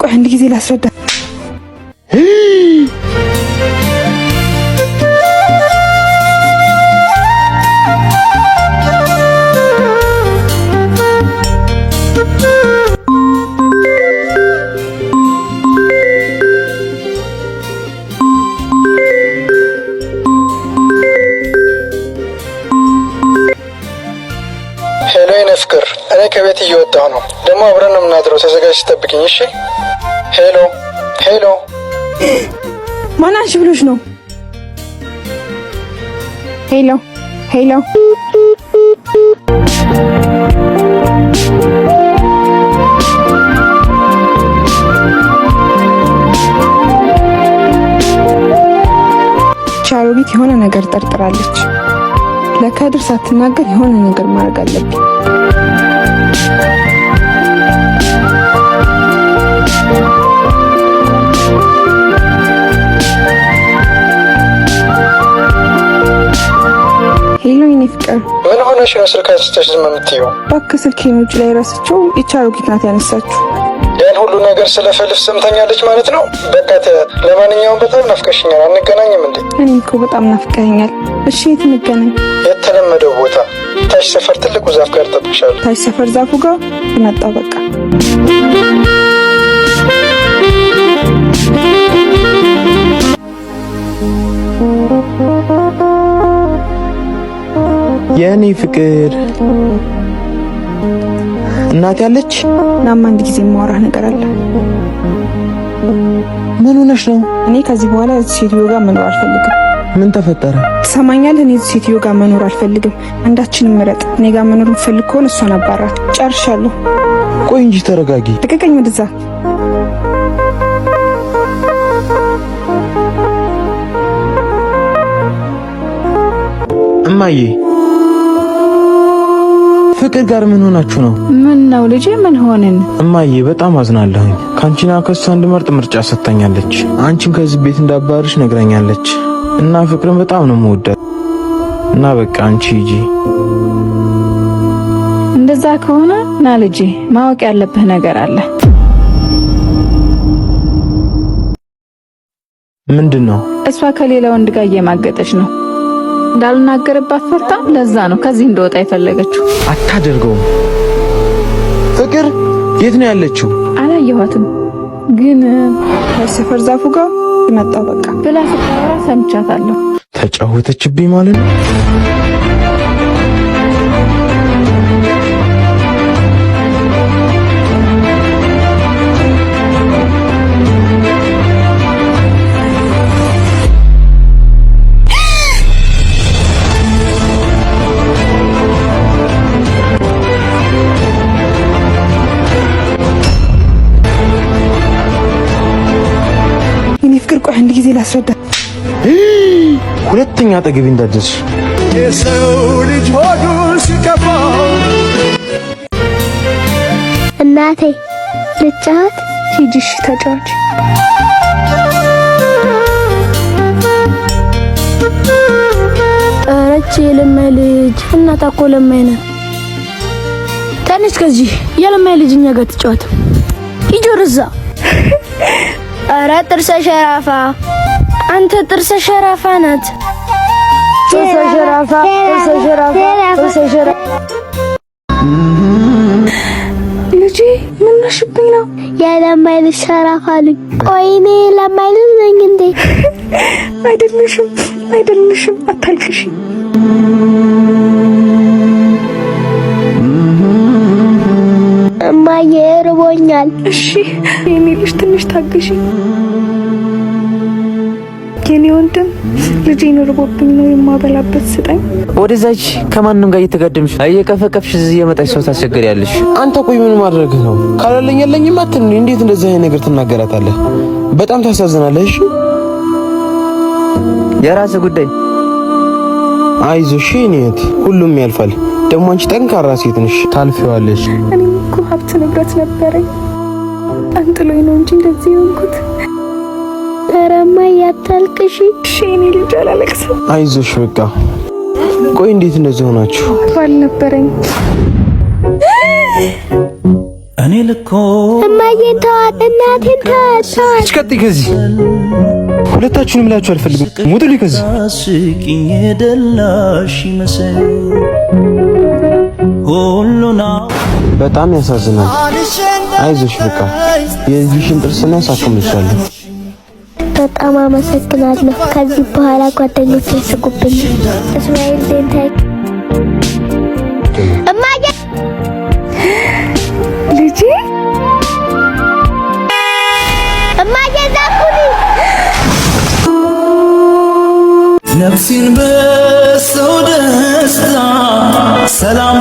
ቆይ አንድ ጊዜ ላስረዳ። ሄሎ ፍቅር፣ እኔ ከቤት እየወጣሁ ነው። ደግሞ አብረን ነው የምናድረው። ተዘጋጅ ጠብቂኝ እሺ? ሄሎ ሄሎ። ማናሽ ብሎሽ ነው? ሄሎ ሄሎ። ቻሮቢት የሆነ ነገር ጠርጥራለች። ለካድር ሳትናገር የሆነ ነገር ማድረግ አለብኝ። ሄሎ የኔ ፍቅር፣ ምን ሆነሽ ነው ስልክ አንስተሽ ዝም የምትይው? እባክህ ስልኬን ውጭ ላይ ረስቼው የቻሮቢት ናት ያነሳችው። ያን ሁሉ ነገር ስለፈልፍ ሰምተኛለች ማለት ነው። በቃ ለማንኛውም በጣም ናፍቀሽኛል። አንገናኝም እንዴ? እኔ እኮ በጣም ናፍቀኸኛል። እሺ የት እንገናኝ? የተለመደው ቦታ ታች ሰፈር ትልቁ ዛፍ ጋር ጠብቅሻለሁ። ታች ሰፈር ዛፉ ጋር መጣሁ። በቃ የኔ ፍቅር እናት ያለች ናማ አንድ ጊዜ የማወራህ ነገር አለ። ምን ሆነሽ ነው? እኔ ከዚህ በኋላ እዚህ ሴትዮ ጋር መኖር አልፈልግም። ምን ተፈጠረ? ትሰማኛለህ? እኔ እዚህ ሴትዮ ጋር መኖር አልፈልግም። አንዳችንም ምረጥ። እኔ ጋር መኖር የምፈልግ ከሆነ እሷን አባራት። ጨርሻለሁ። ቆይ እንጂ ተረጋጊ። ልቀቀኝ ወደዛ። እማዬ ፍቅር ጋር ምን ሆናችሁ ነው? ምን ነው ልጄ? ምን ሆነን? እማዬ በጣም አዝናለሁኝ። ካንቺና ከሷ እንድመርጥ ምርጫ ሰጥታኛለች። አንቺን ከዚህ ቤት እንዳባርሽ ነግራኛለች እና ፍቅርን በጣም ነው የምወዳት እና በቃ አንቺ ሂጂ። እንደዛ ከሆነ ና ልጄ፣ ማወቅ ያለብህ ነገር አለ። ምንድነው? እሷ ከሌላ ወንድ ጋር እየማገጠች ነው። እንዳልናገርባት ፈርታ፣ ለዛ ነው ከዚህ እንደወጣ የፈለገችው። አታደርገውም። ፍቅር የት ነው ያለችው? አላየኋትም፣ ግን ሰፈር ዛፉ ጋር መጣሁ በቃ ብላ ስታወራ ሰምቻታለሁ። ተጫወተችብኝ ማለት ነው። ቆይ አንድ ጊዜ ላስረዳ። ሁለተኛ አጠገቤ እንዳትደርሽ። የሰው ልጅ ሆዱ ሲከፋ እናቴ ልጫወት። ሂጂሽ ተጫወች። አረች የለማይ ልጅ እናት እኮ ለማይ ነው። ተነስ ከዚህ የለማይ ልጅ እኛ ጋር ትጫወት። ሂጂ ወደዛ። አረ ጥርሰ ሸራፋ፣ አንተ ጥርሰ ሸራፋ ናት። ጥርሰ ሸራፋ፣ ጥርሰ ሸራፋ፣ ጥርሰ ሸራፋ። ልጄ ምን ነሽብኝ ነው? የለማይ ልጅ ሸራፋ ልጅ። ቆይ እኔ ለማይ ልጅ ነኝ እንዴ? አይደለሽም፣ አይደለሽም። አታልቅሽ። እማዬ ርቦኛል። እሺ የኔ ልጅ ትንሽ ታግሺ። የኔ ወንድም ልጄን ርቦብኝ ነው የማበላበት ስጠኝ። ወደዛች ከማንም ጋር እየተጋደምሽ እየቀፈቀፍሽ እዚህ የመጣሽ ሰው ታስቸግሪያለሽ። አንተ ቆይ ምን ማድረግ ነው? ካላለኝ የለኝም አትልኝ። እንዴት እንደዚህ አይነት ነገር ትናገራታለህ? በጣም ታሳዝናለህ። እሺ የራስህ ጉዳይ። አይዞሽ የኔ እህት፣ ሁሉም ያልፋል። ደግሞ አንቺ ጠንካራ ሴት ነሽ፣ ታልፊዋለሽ። እኔም እኮ ሀብት ንብረት ነበረኝ፣ አንጥሎኝ ነው እንጂ እንደዚህ የሆንኩት። ኧረ እማዬ አታልቅሺ። እሺ የኔ ልጅ አላለቅስም። አይዞሽ በቃ። ቆይ እንዴት እንደዚህ ሆናችሁ? ባል ነበረኝ። እኔ ልኮ እማዬን ተዋት፣ እናቴን ተዋት። እስከጥይ ከዚህ ሁለታችሁንም ላችሁ አልፈልግም። ሙቱልኝ ከዚህ ስቂኝ የደላሽ ይመስል ሁሉና በጣም ያሳዝናል። አይዞሽ በቃ የልጅሽን ጥርስና ያሳክምልሻለሁ። በጣም አመሰግናለሁ። ከዚህ በኋላ ጓደኞቼ ይስቁብኝ። እስማኤል ዴንታይ እማዬ ልጄ እማዬ ዛኩሪ ነፍሴን በሰው ደስታ ሰላም